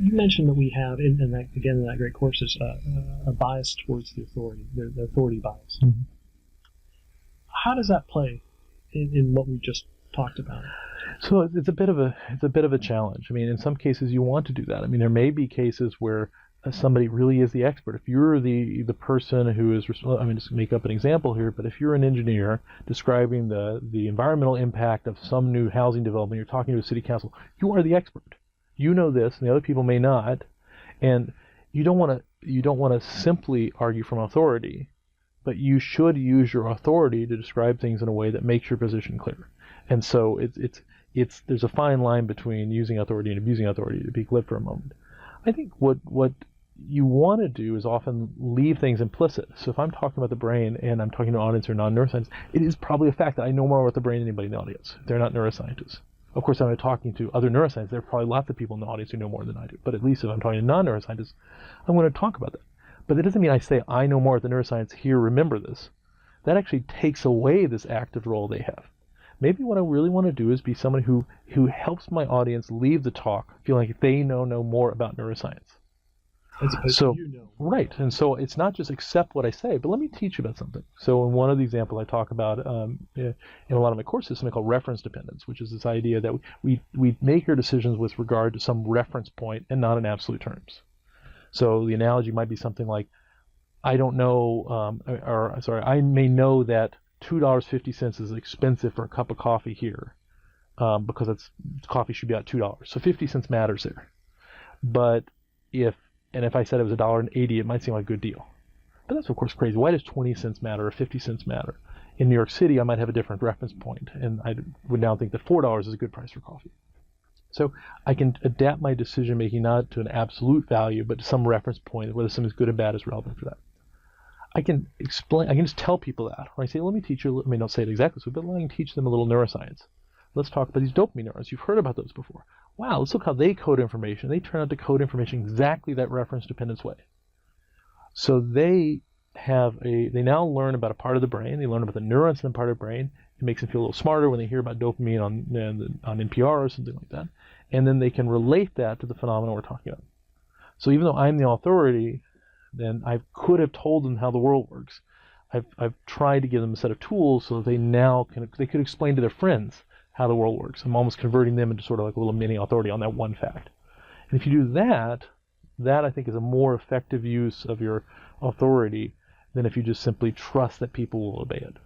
You mentioned that we have, and that, again, in that great course, is a bias towards the authority, the authority bias. Mm-hmm. How does that play in what we just talked about? So it's a bit of a challenge. I mean, in some cases you want to do that. I mean, there may be cases where somebody really is the expert. If you're the person who is, I mean, just make up an example here, but if you're an engineer describing the environmental impact of some new housing development, you're talking to a city council, you are the expert. You know this, and the other people may not, and you don't want to simply argue from authority, but you should use your authority to describe things in a way that makes your position clear. And so there's a fine line between using authority and abusing authority, to be glib for a moment. I think what you want to do is often leave things implicit. So if I'm talking about the brain and I'm talking to an audience who are non-neuroscientists, it is probably a fact that I know more about the brain than anybody in the audience. They're not neuroscientists. Of course, if I'm talking to other neuroscientists, there are probably lots of people in the audience who know more than I do. But at least if I'm talking to non-neuroscientists, I'm going to talk about that. But that doesn't mean I say, I know more at the neuroscience, here, remember this. That actually takes away this active role they have. Maybe what I really want to do is be someone who helps my audience leave the talk feeling like they know more about neuroscience. As opposed to you know. Right. And so it's not just accept what I say, but let me teach you about something. So in one of the examples I talk about in a lot of my courses, something called reference dependence, which is this idea that we make our decisions with regard to some reference point and not in absolute terms. So the analogy might be something like, I don't know, I may know that $2.50 is expensive for a cup of coffee here because coffee should be at $2. So 50 cents matters there. But if I said it was $1.80, it might seem like a good deal. But that's, of course, crazy. Why does 20 cents matter or 50 cents matter? In New York City, I might have a different reference point, and I would now think that $4 is a good price for coffee. So I can adapt my decision-making not to an absolute value, but to some reference point, whether something's good or bad is relevant for that. I can just tell people that. Or I say, let me teach you, I mean, don't say it exactly, but I can teach them a little neuroscience. Let's talk about these dopamine neurons. You've heard about those before. Wow, let's look how they code information. They turn out to code information exactly that reference dependence way. So they now learn about a part of the brain. They learn about the neurons in the part of the brain. It makes them feel a little smarter when they hear about dopamine on NPR or something like that. And then they can relate that to the phenomenon we're talking about. So even though I'm the authority, then I could have told them how the world works. I've tried to give them a set of tools so that they could explain to their friends how the world works. I'm almost converting them into sort of like a little mini authority on that one fact. And if you do that I think is a more effective use of your authority than if you just simply trust that people will obey it.